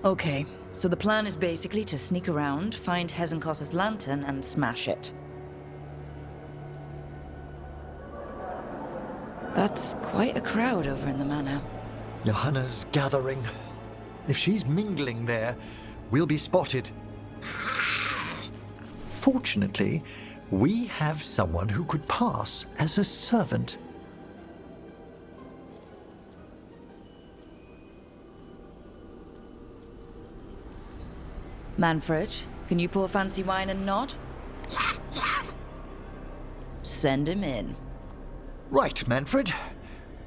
Okay, so the plan is basically to sneak around, find Hezenkoss's lantern, and smash it. That's quite a crowd over in the manor. Johanna's gathering. If she's mingling there, we'll be spotted. Fortunately, we have someone who could pass as a servant. Manfred, can you pour fancy wine and nod? Send him in. Right, Manfred.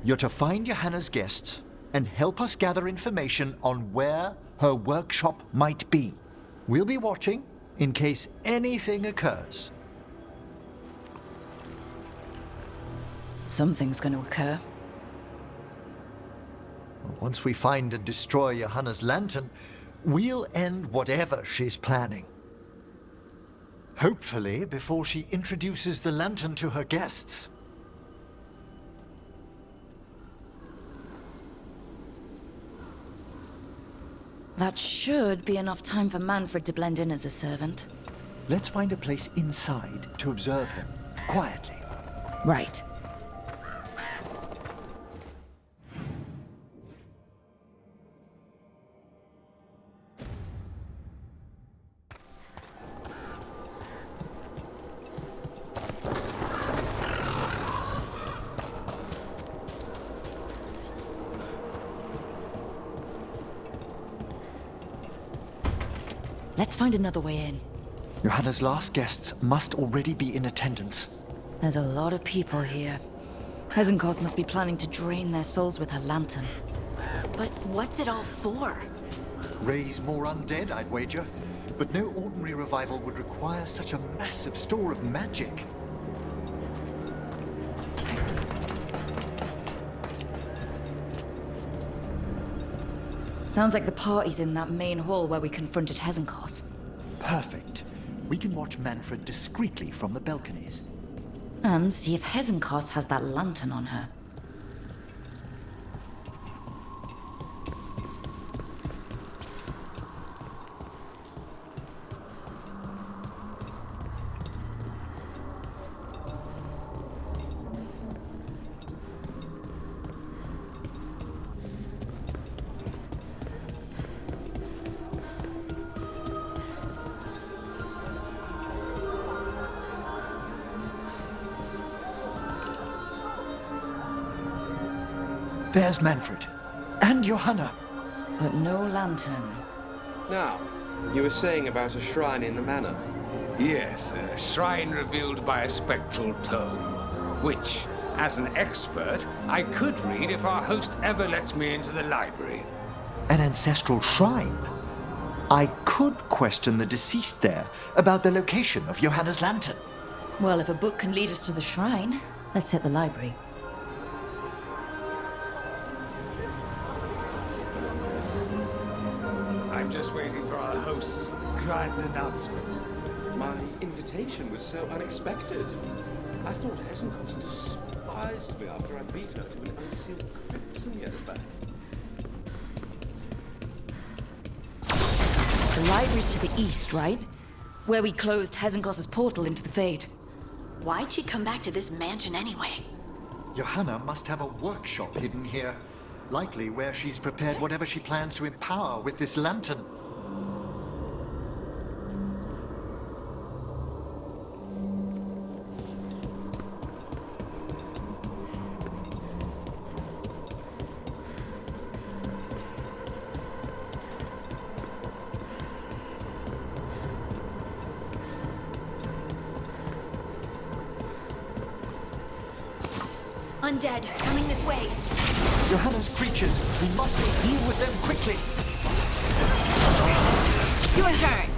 You're to find Johanna's guests and help us gather information on where her workshop might be. We'll be watching in case anything occurs. Something's gonna occur. Once we find and destroy Johanna's lantern, we'll end whatever she's planning. Hopefully before she introduces the lantern to her guests. That should be enough time for Manfred to blend in as a servant. Let's find a place inside to observe him, quietly. Right. Let's find another way in. Johanna's last guests must already be in attendance. There's a lot of people here. Hezenkoss must be planning to drain their souls with her lantern. But what's it all for? Raise more undead, I'd wager. But no ordinary revival would require such a massive store of magic. Sounds like the party's in that main hall where we confronted Hezenkoss. Perfect. We can watch Manfred discreetly from the balconies. And see if Hezenkoss has that lantern on her. There's Manfred. And Johanna. But no lantern. Now, you were saying about a shrine in the manor. Yes, a shrine revealed by a spectral tome, which, as an expert, I could read if our host ever lets me into the library. An ancestral shrine. I could question the deceased there about the location of Johanna's lantern. Well, if a book can lead us to the shrine, let's hit the library. I'm just waiting for our host's grand announcement. My invitation was so unexpected. I thought Hezenkoss despised me after I beat her to an unsealed crypt some years back. The library's to the east, right? Where we closed Hezenkoss's portal into the Fade. Why'd she come back to this mansion anyway? Johanna must have a workshop hidden here. Likely where she's prepared whatever she plans to empower with this lantern. Undead, coming this way. Johanna's creatures, we must deal with them quickly. You in turn.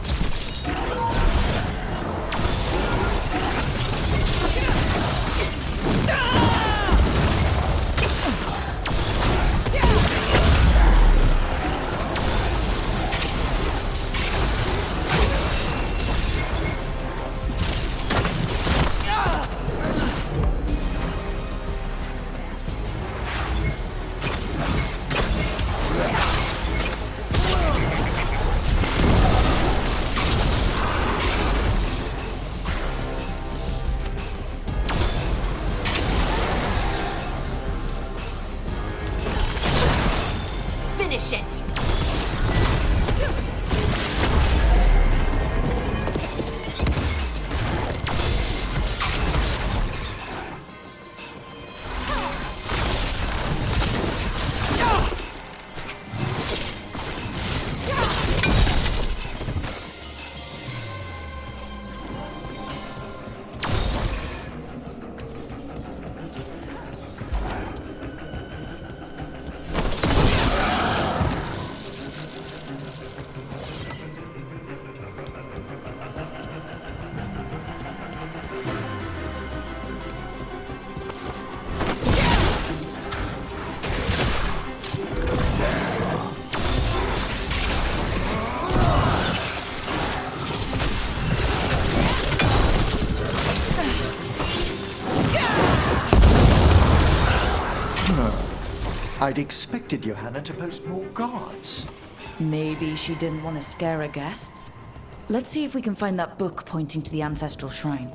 Finish it! I'd expected Johanna to post more guards. Maybe she didn't want to scare her guests. Let's see if we can find that book pointing to the ancestral shrine.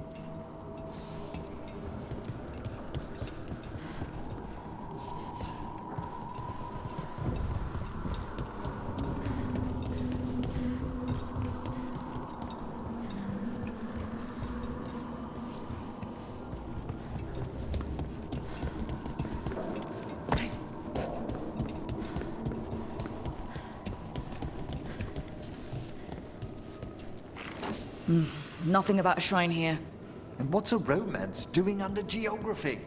Nothing about a shrine here. And what's a romance doing under geography?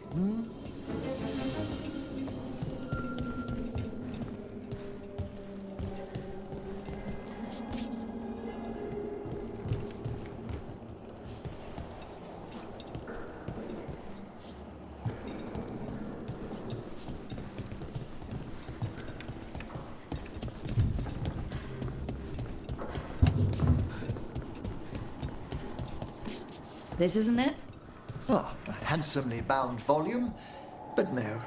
This isn't it? Oh, a handsomely bound volume, but no.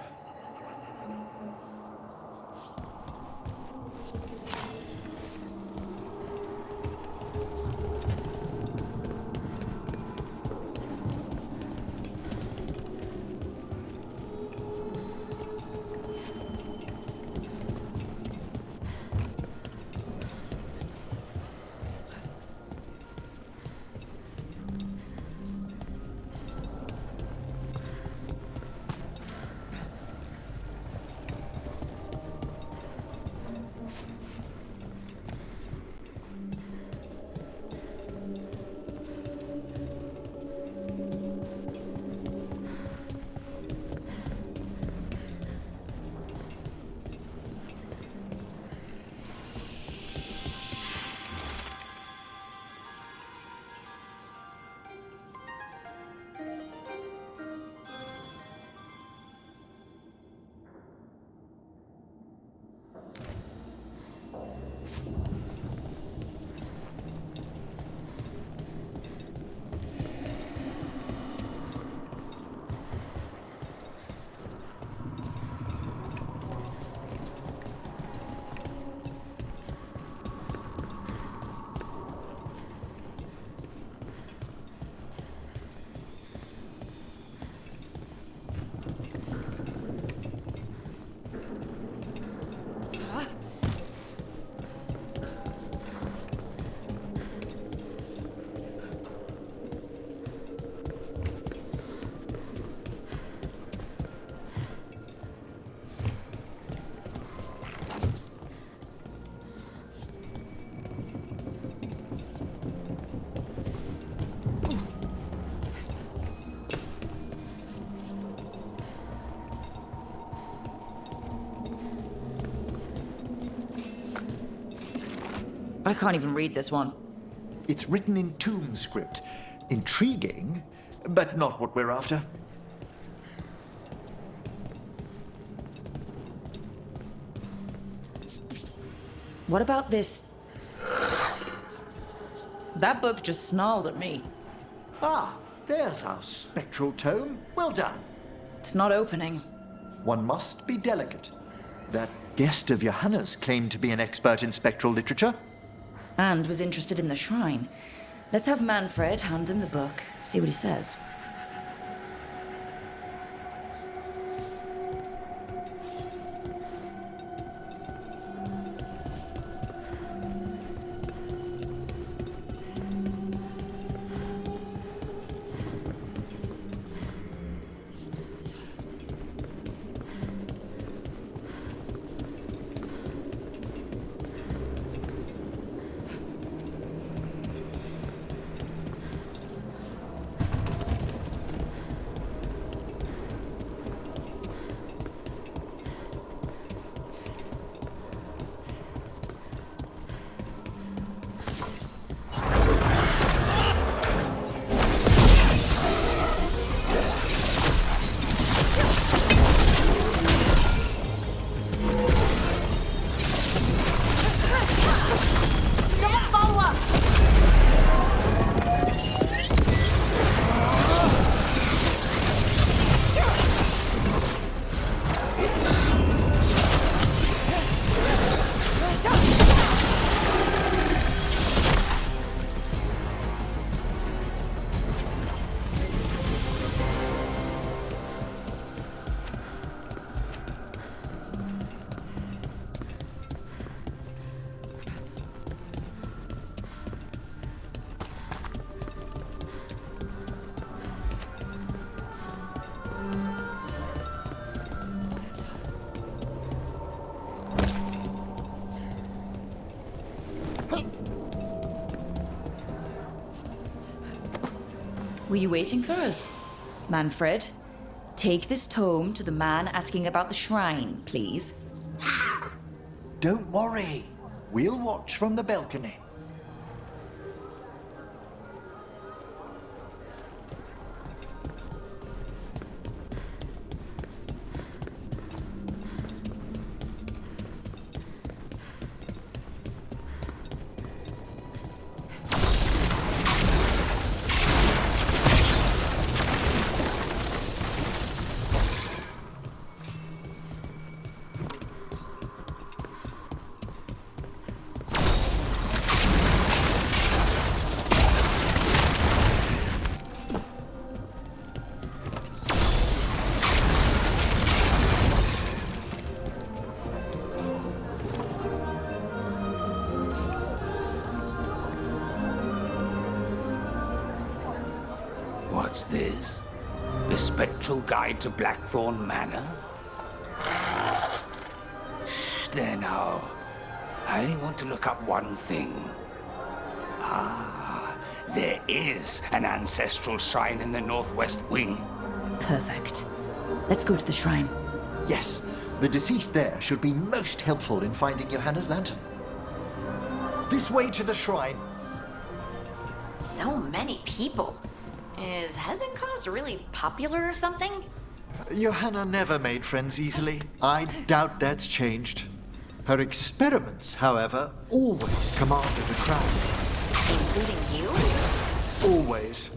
I can't even read this one. It's written in tomb script. Intriguing, but not what we're after. What about this? That book just snarled at me. Ah, there's our spectral tome. Well done. It's not opening. One must be delicate. That guest of Johanna's claimed to be an expert in spectral literature. And was interested in the shrine. Let's have Manfred hand him the book, see what he says. Were you waiting for us? Manfred, take this tome to the man asking about the shrine, please. Don't worry. We'll watch from the balcony. What's this? The Spectral Guide to Blackthorn Manor? Shh, there now. I only want to look up one thing. Ah, there is an ancestral shrine in the northwest wing. Perfect. Let's go to the shrine. Yes, the deceased there should be most helpful in finding Johanna's lantern. This way to the shrine. So many people. Is Hezenkoss really popular or something? Johanna never made friends easily. I doubt that's changed. Her experiments, however, always commanded a crowd. Including you? Always.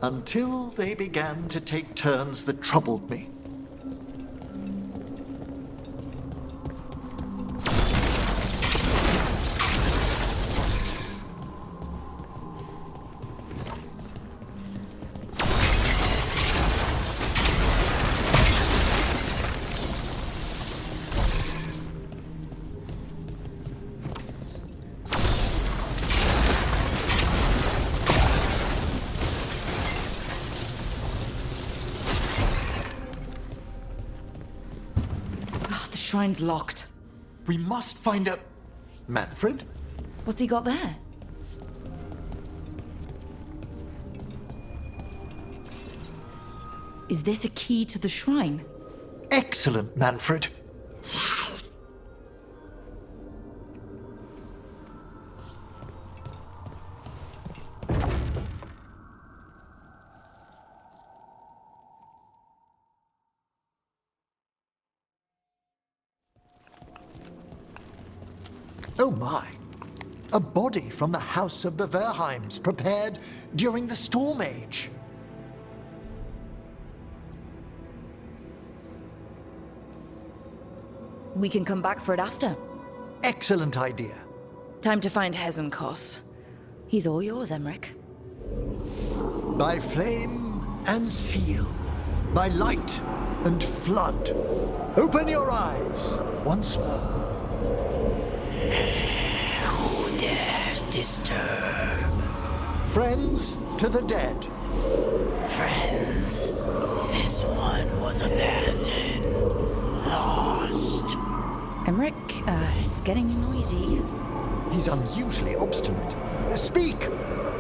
Until they began to take turns that troubled me. The shrine's locked. We must find a... Manfred? What's he got there? Is this a key to the shrine? Excellent, Manfred. Oh my! A body from the House of the Verheims, prepared during the Storm Age. We can come back for it after. Excellent idea. Time to find Hezenkoss. He's all yours, Emmerich. By flame and seal, by light and flood, open your eyes once more. Who dares disturb? Friends to the dead. Friends, this one was abandoned, lost. Emmerich, it's getting noisy. He's unusually obstinate. Speak!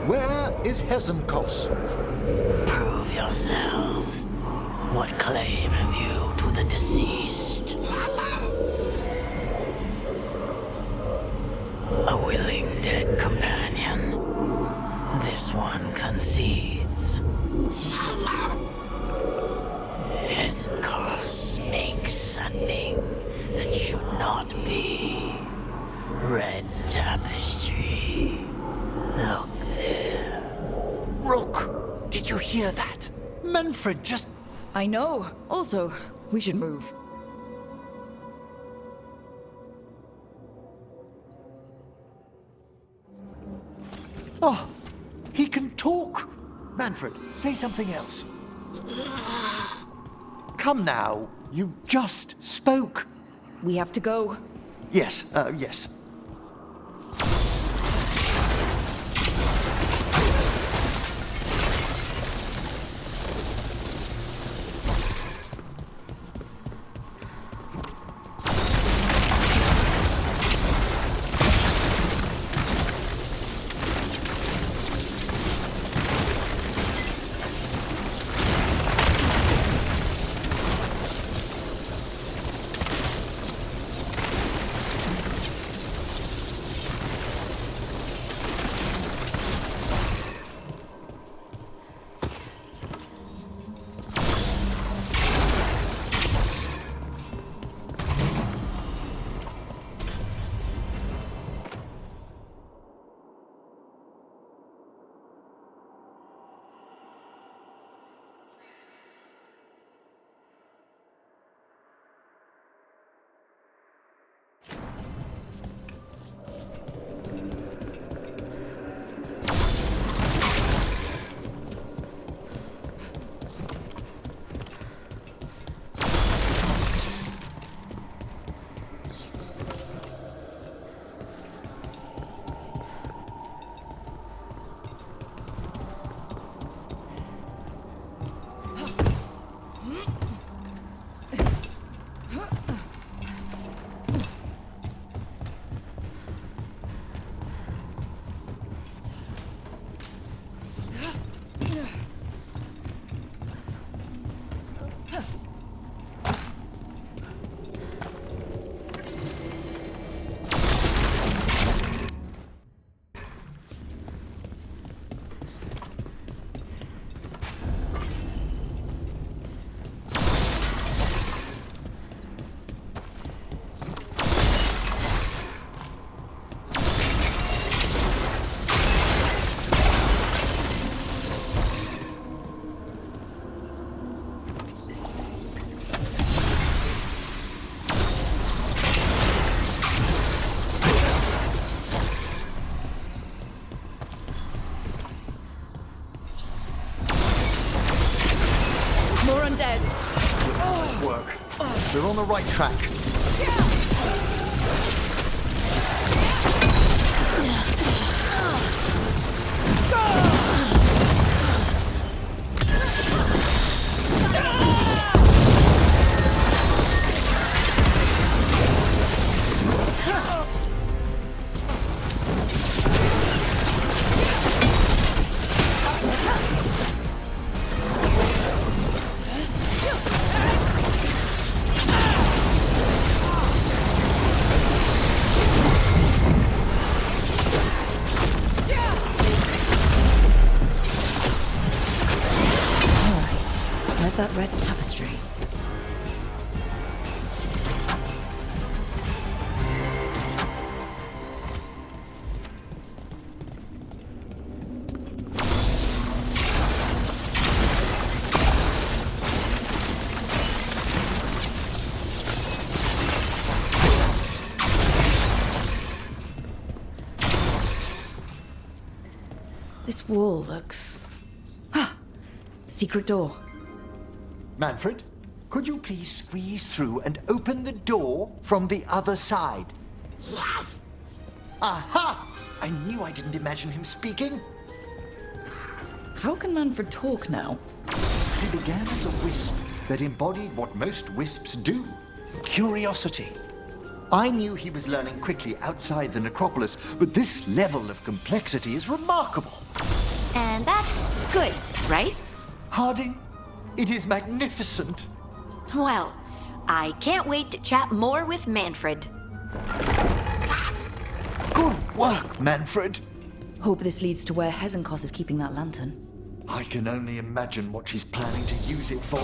Where is Hezenkoss? Prove yourselves. What claim have you to the deceased? A willing dead companion. This one concedes. Hezenkoss makes a thing that should not be. Red tapestry. Look there. Rook! Did you hear that? Manfred just... I know. Also, we should move. Oh, he can talk! Manfred, say something else. Come now, you just spoke. We have to go. Yes, yes. More undead. Nice work. We're on the right track. Where's that red tapestry? This wall looks... Ah! Secret door. Manfred, could you please squeeze through and open the door from the other side? Yes! Aha! I knew I didn't imagine him speaking. How can Manfred talk now? He began as a wisp that embodied what most wisps do, curiosity. I knew he was learning quickly outside the necropolis, but this level of complexity is remarkable. And that's good, right? Harding, it is magnificent. Well, I can't wait to chat more with Manfred. Good work, Manfred. Hope this leads to where Hezenkoss is keeping that lantern. I can only imagine what she's planning to use it for.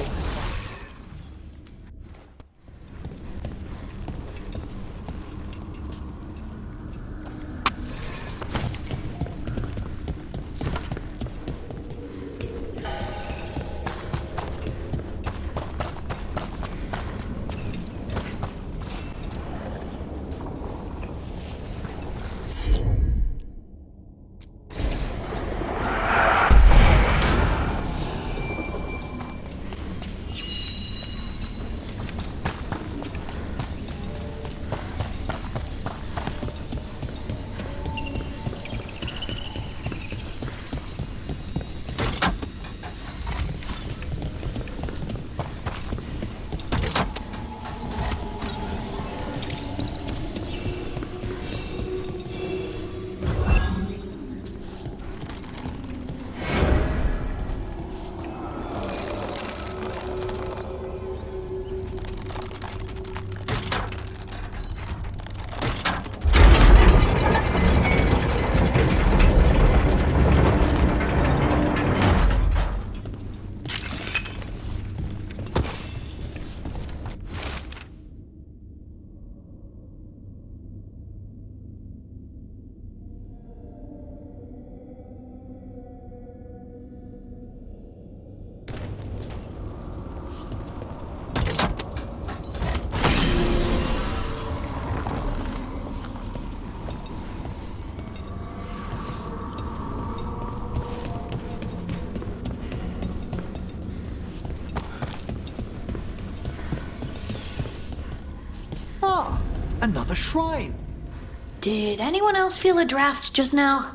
Another shrine. Did anyone else feel a draft just now?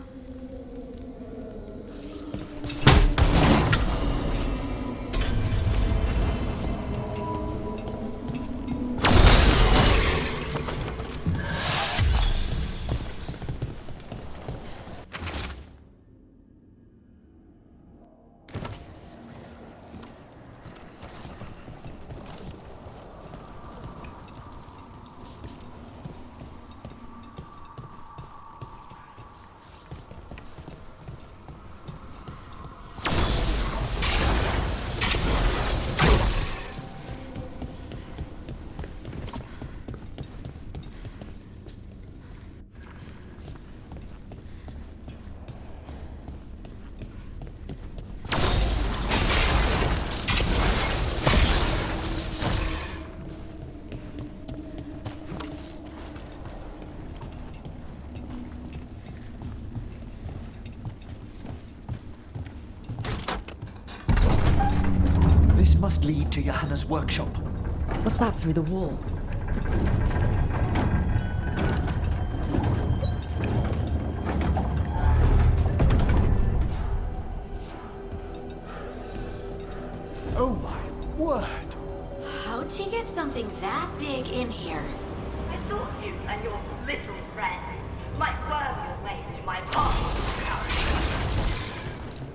to Johanna's workshop. What's that through the wall? Oh my word! How'd she get something that big in here? I thought you and your little friends might worm your way into my party.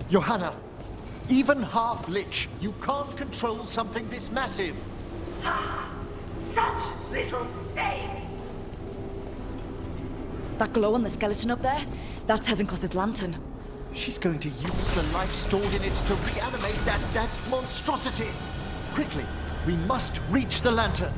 Johanna, even half-lich, you can't control something this massive. Such little thing. That glow on the skeleton up there? That's Hezenkoss's lantern. She's going to use the life stored in it to reanimate that monstrosity. Quickly, we must reach the lantern.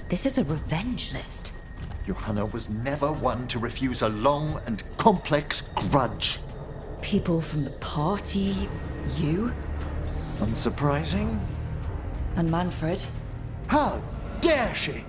This is a revenge list. Johanna was never one to refuse a long and complex grudge. People from the party, you, Unsurprising? and Manfred. How dare she?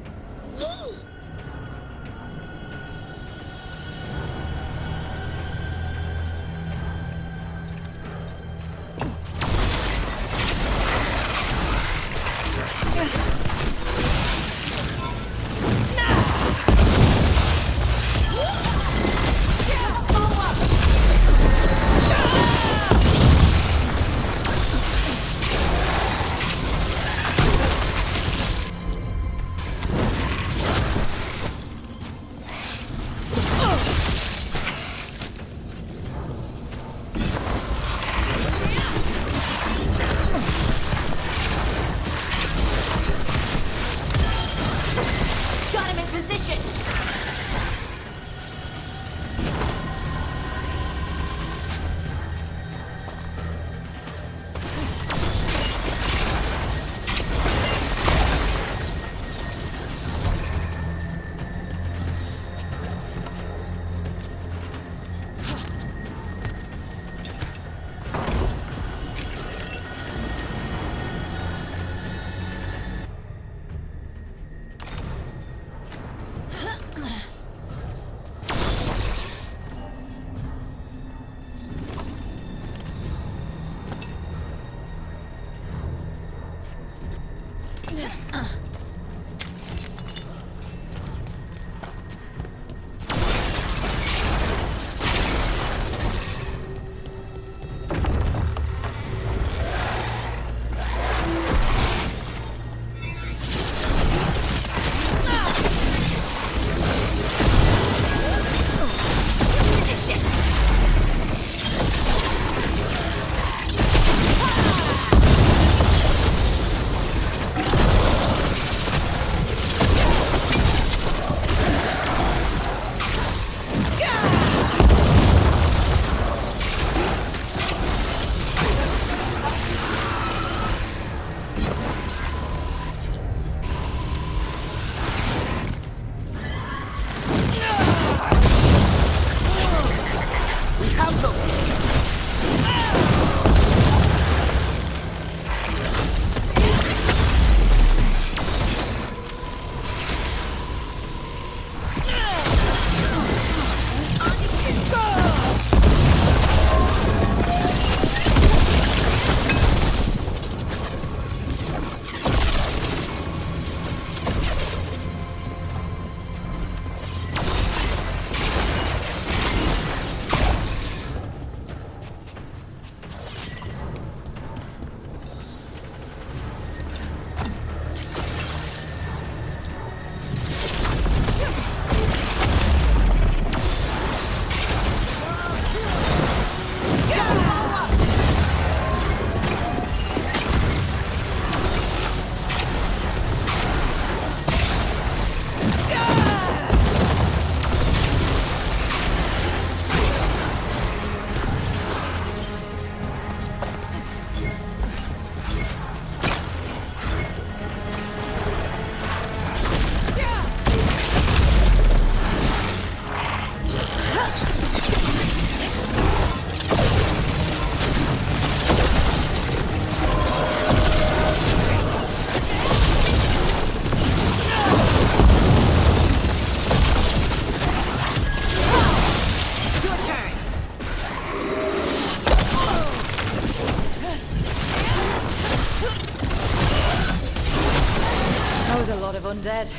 dead.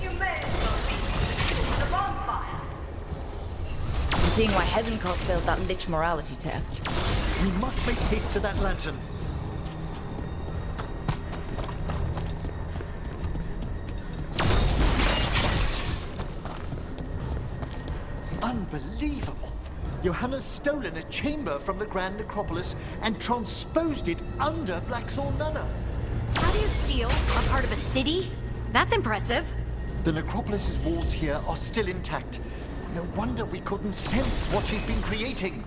You may as well be the bonfire. I'm seeing why Hezenkoss failed that lich morality test. We must make haste to that lantern. Unbelievable! Johanna's stolen a chamber from the Grand Necropolis and transposed it under Blackthorn Manor. How do you steal a part of a city? That's impressive. The Necropolis's walls here are still intact. No wonder we couldn't sense what she's been creating.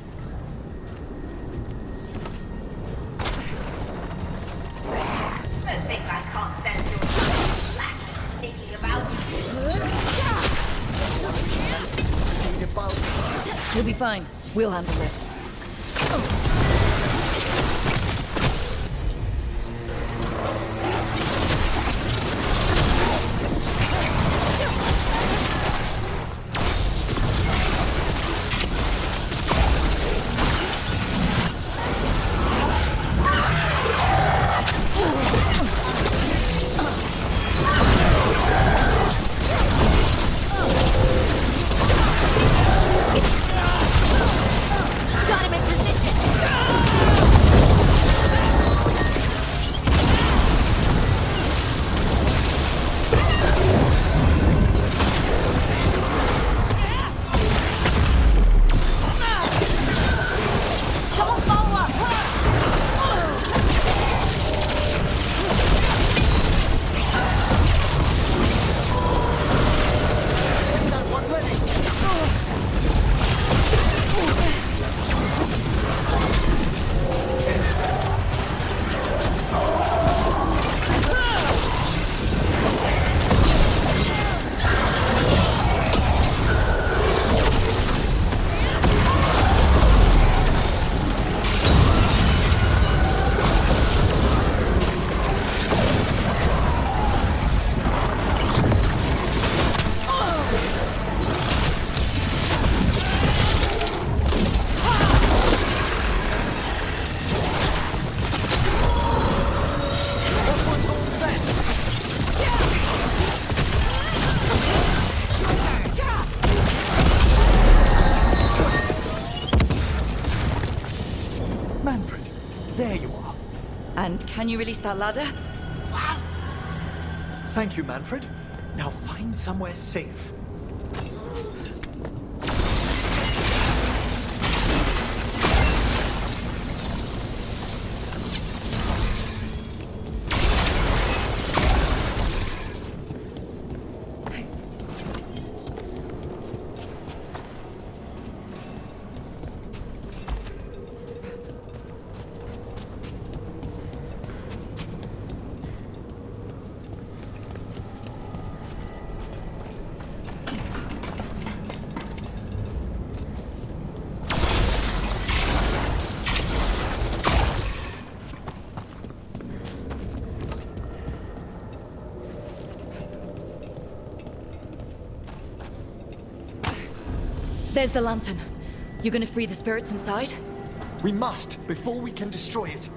Don't think I can't sense your lack thinking about You'll be fine. We'll handle this. Got him in position. Someone follow up. Manfred, there you are. And can you release that ladder? Thank you, Manfred. Now find somewhere safe. There's the lantern. You gonna free the spirits inside? We must, before we can destroy it.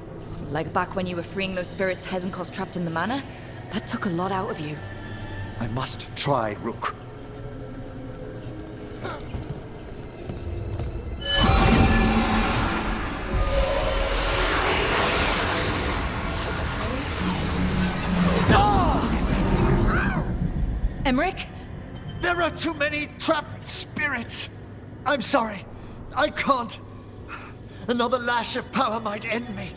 Like back when you were freeing those spirits Hezenkoss trapped in the manor? That took a lot out of you. I must try, Rook. Emmerich? There are too many trapped spirits. I'm sorry. I can't. Another lash of power might end me.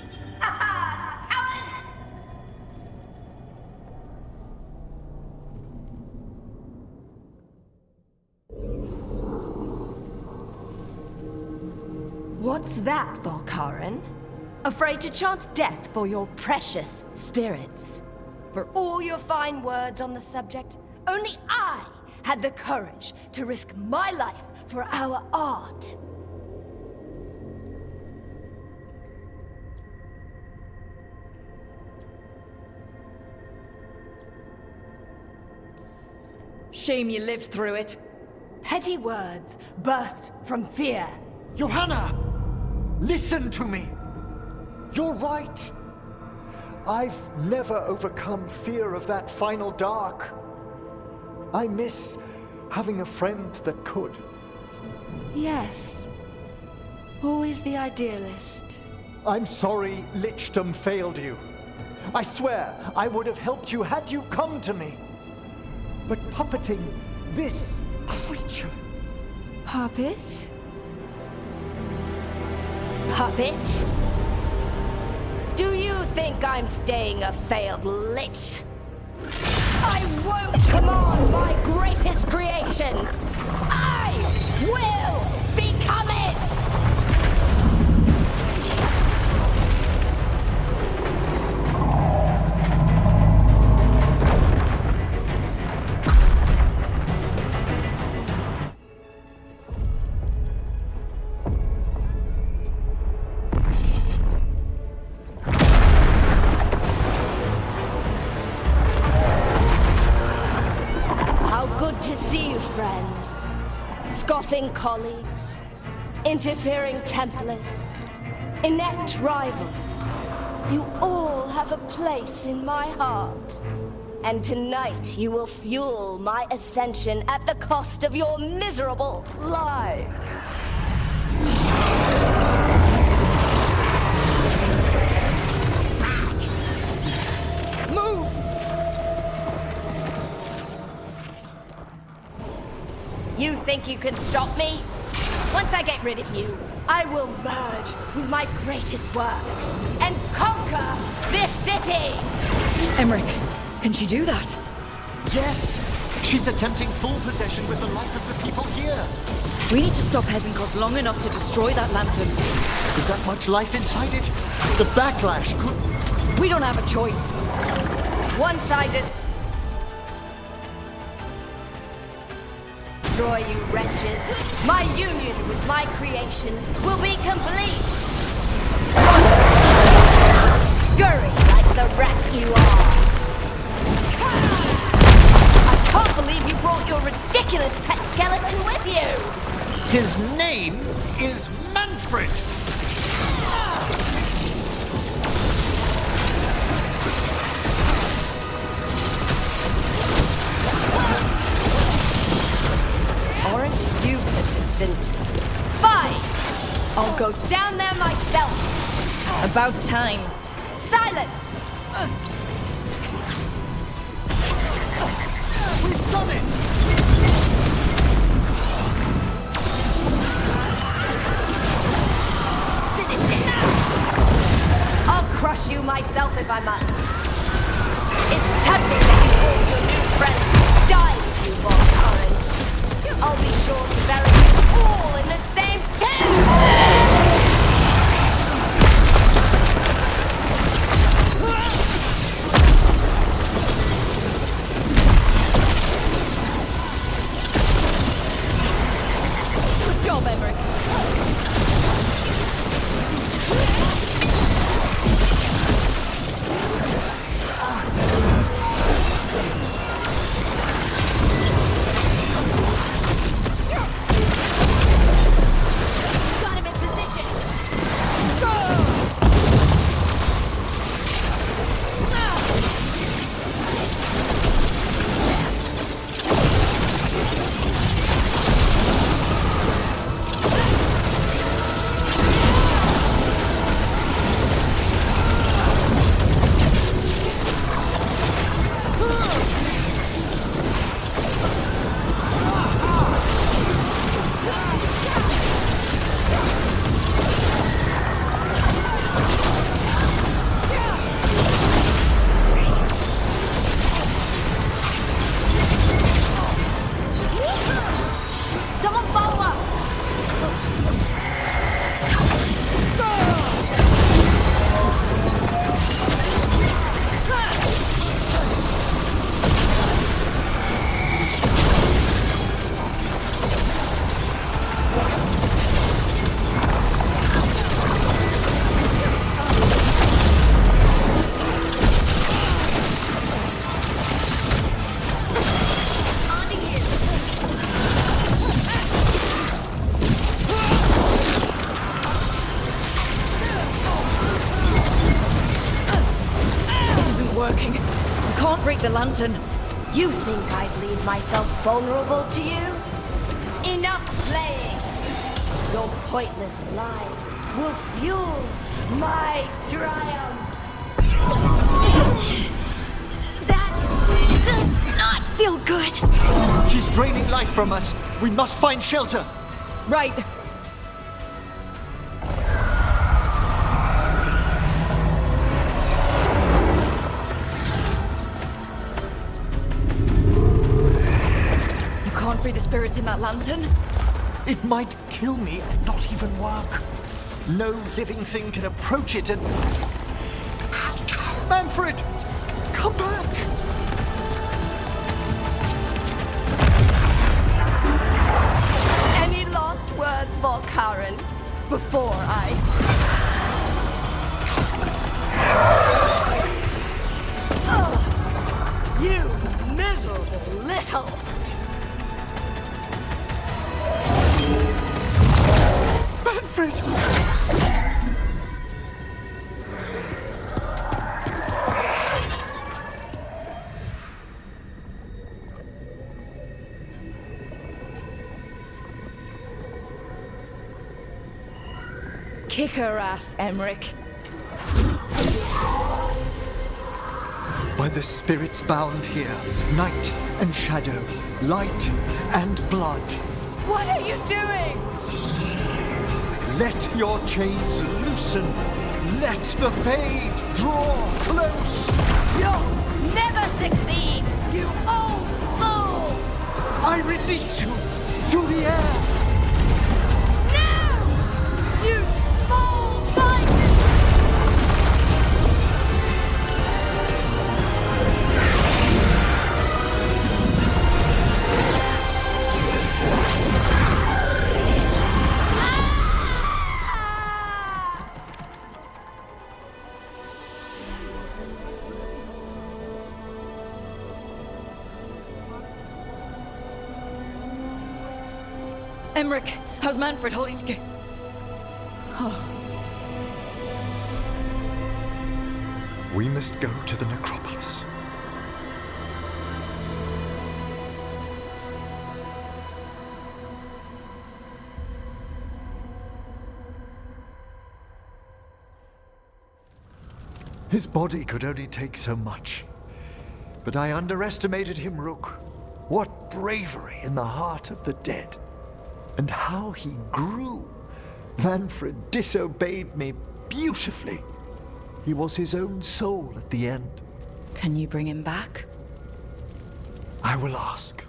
What's that, Volkaren? Afraid to chance death for your precious spirits? For all your fine words on the subject, only I had the courage to risk my life for our art. Shame you lived through it. Petty words birthed from fear. Johanna! Listen to me. You're right. I've never overcome fear of that final dark. I miss having a friend that could. Yes. Always the idealist. I'm sorry Lichdom failed you. I swear I would have helped you had you come to me. But puppeting this creature... Puppet? Puppet? Do you think I'm staying a failed lich? I won't command my greatest creation! I will become it! To see you, friends. Scoffing colleagues, interfering Templars, inept rivals. You all have a place in my heart. And tonight you will fuel my ascension at the cost of your miserable lives. Move! You think you can stop me? Once I get rid of you, I will merge with my greatest work and conquer this city! Emmerich, can she do that? Yes! She's attempting full possession with the life of the people here. We need to stop Hezenkoss long enough to destroy that lantern. With that much life inside it, the backlash could... We don't have a choice. One side is... Destroy you wretches. My union with my creation will be complete. Scurry like the rat you are. I can't believe you brought your ridiculous pet skeleton with you. His name is Manfred. Aren't you persistent? Fine! I'll go down there myself! About time. Silence! We've done it! I'll crush you myself if I must. It's touching that you all your new friends die with you, Von Curran. I'll be sure to bury you all in the same tomb! Good job, Emmerich. the lantern. You think I'd leave myself vulnerable to you? Enough playing! Your pointless lives will fuel my triumph! That does not feel good. She's draining life from us. We must find shelter. Right. You can't free the spirits in that lantern? It might kill me and not even work. No living thing can approach it and... Manfred! Come back! Any last words, Volkaren? Before I... Ugh. You miserable little... Manfred! Kick her ass, Emmerich. By the spirits bound here, night and shadow, light and blood. What are you doing? Let your chains loosen. Let the fade draw close. You'll never succeed, you old fool! I release you to the air. No! You small bite! Emmerich, how's Manfred holding together? We must go to the necropolis. His body could only take so much. But I underestimated him, Rook. What bravery in the heart of the dead. And how he grew. Manfred disobeyed me beautifully. He was his own soul at the end. Can you bring him back? I will ask.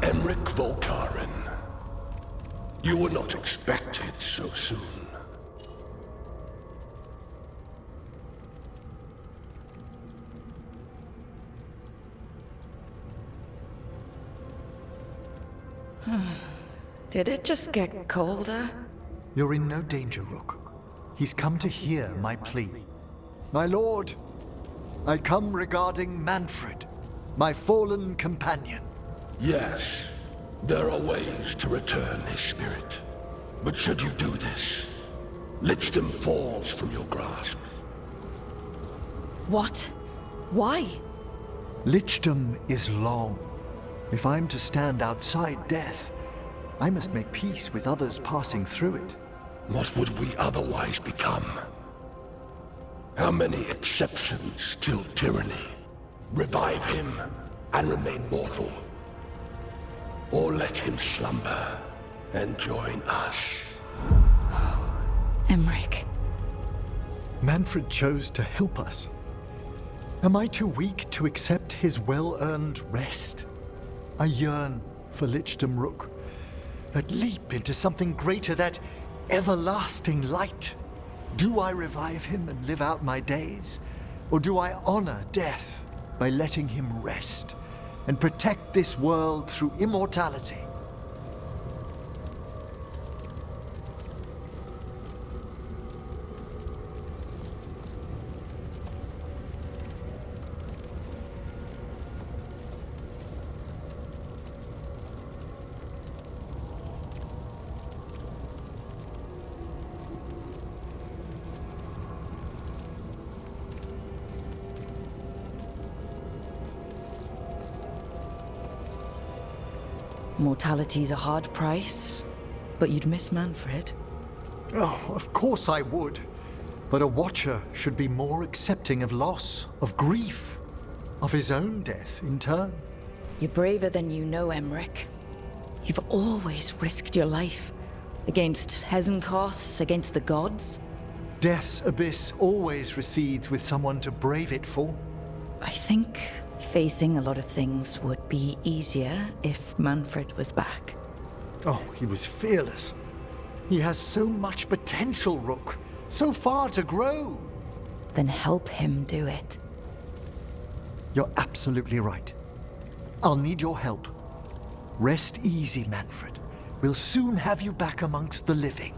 Emmerich Volkaren. You were not expected so soon. Did it just get colder? You're in no danger, Rook. He's come to hear my plea. My lord, I come regarding Manfred, my fallen companion. Yes, there are ways to return his spirit. But should you do this, Lichdom falls from your grasp. What? Why? Lichdom is long. If I'm to stand outside death, I must make peace with others passing through it. What would we otherwise become? How many exceptions till tyranny? Revive him and remain mortal. Or let him slumber and join us. Emmerich. Manfred chose to help us. Am I too weak to accept his well-earned rest? I yearn for Lichdom, Rook. That leap into something greater, that everlasting light. Do I revive him and live out my days? Or do I honor death by letting him rest and protect this world through immortality? Mortality's a hard price, but you'd miss Manfred. Oh, of course I would. But a Watcher should be more accepting of loss, of grief, of his own death in turn. You're braver than you know, Emmerich. You've always risked your life. Against Hezenkoss, against the gods. Death's abyss always recedes with someone to brave it for. I think facing a lot of things would be easier if Manfred was back. Oh, he was fearless. He has so much potential, Rook. So far to grow. Then help him do it. You're absolutely right. I'll need your help. Rest easy, Manfred. We'll soon have you back amongst the living.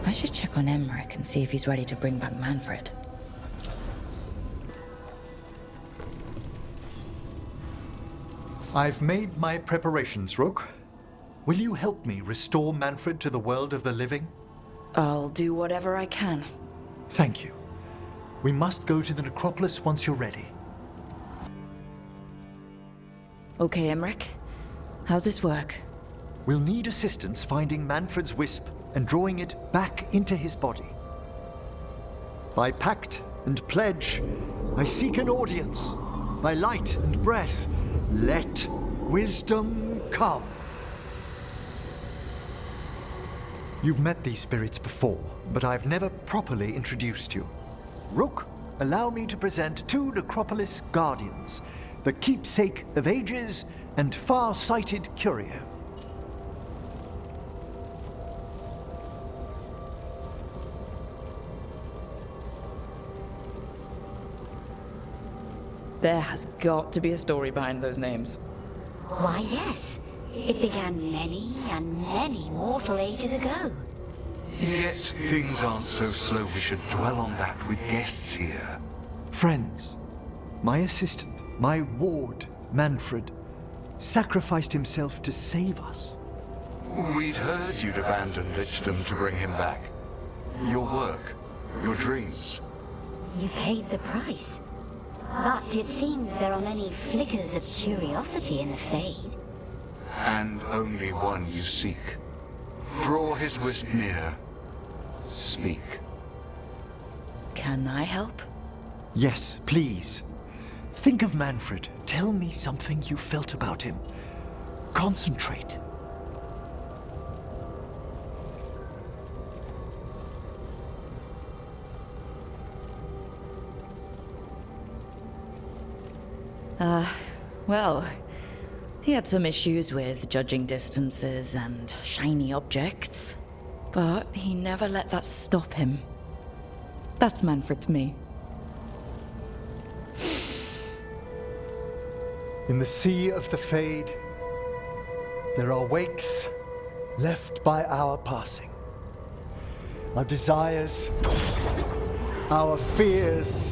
I should check on Emmerich and see if he's ready to bring back Manfred. I've made my preparations, Rook. Will you help me restore Manfred to the world of the living? I'll do whatever I can. Thank you. We must go to the necropolis once you're ready. Okay, Emmerich. How's this work? We'll need assistance finding Manfred's wisp and drawing it back into his body. By pact and pledge, I seek an audience. By light and breath, let wisdom come. You've met these spirits before, but I've never properly introduced you. Rook, allow me to present two Necropolis Guardians, the keepsake of ages and far-sighted curio. There has got to be a story behind those names. Why, yes. It began many and many mortal ages ago. Yet things aren't so slow we should dwell on that with guests here. Friends, my assistant, my ward, Manfred, sacrificed himself to save us. We'd heard you'd abandoned Lichdom to bring him back. Your work, your dreams. You paid the price. But it seems there are many flickers of curiosity in the Fade. And only one you seek. Draw his wisp near. Speak. Can I help? Yes, please. Think of Manfred. Tell me something you felt about him. Concentrate. Well, he had some issues with judging distances and shiny objects, but he never let that stop him. That's Manfred to me. In the sea of the Fade, there are wakes left by our passing. Our desires, our fears.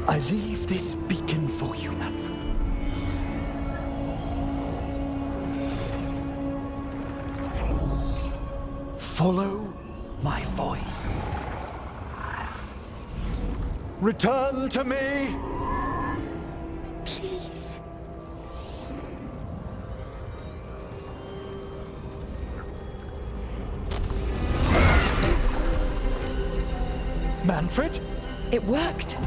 I leave this beacon for you, Manfred. Follow my voice. Return to me, please. Manfred? It worked!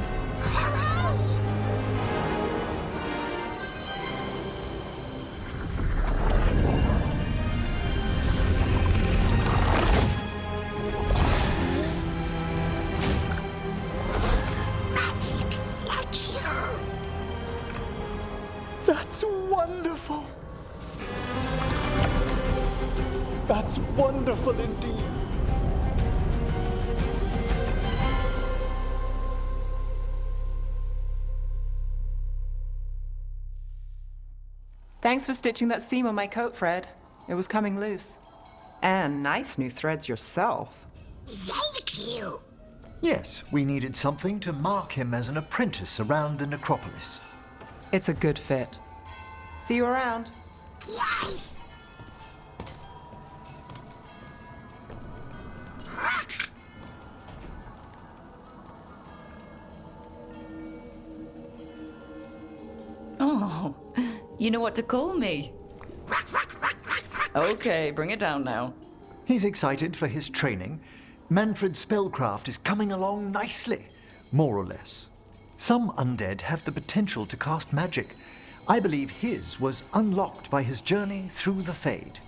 That's wonderful. That's wonderful indeed. Thanks for stitching that seam on my coat, Fred. It was coming loose. And nice new threads yourself. Thank you. Yes, we needed something to mark him as an apprentice around the necropolis. It's a good fit. See you around. Yes. Oh, you know what to call me. Okay, bring it down now. He's excited for his training. Manfred's spellcraft is coming along nicely, more or less. Some undead have the potential to cast magic. I believe his was unlocked by his journey through the Fade.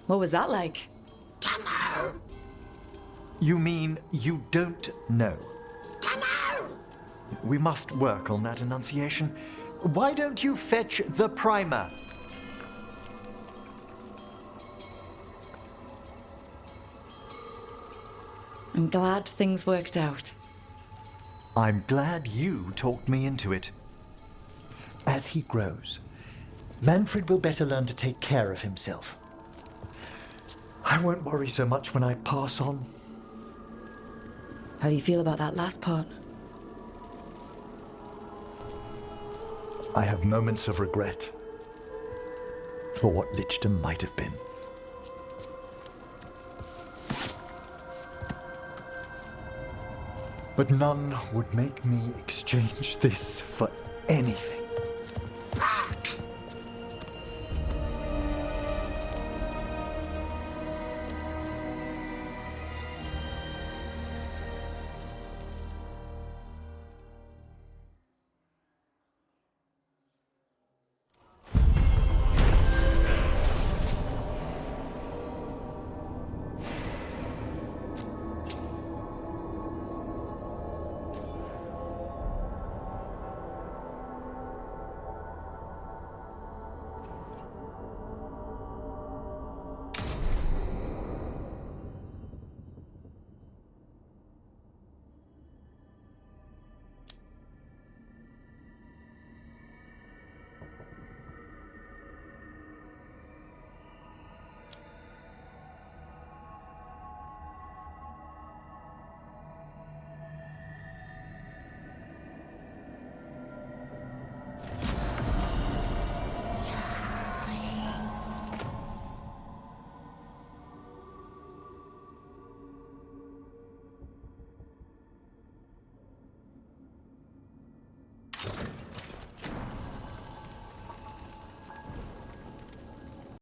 What was that like? Dunno. You mean you don't know? Dunno. We must work on that enunciation. Why don't you fetch the primer? I'm glad things worked out. I'm glad you talked me into it. As he grows, Manfred will better learn to take care of himself. I won't worry so much when I pass on. How do you feel about that last part? I have moments of regret for what Lichdom might have been. But none would make me exchange this for anything.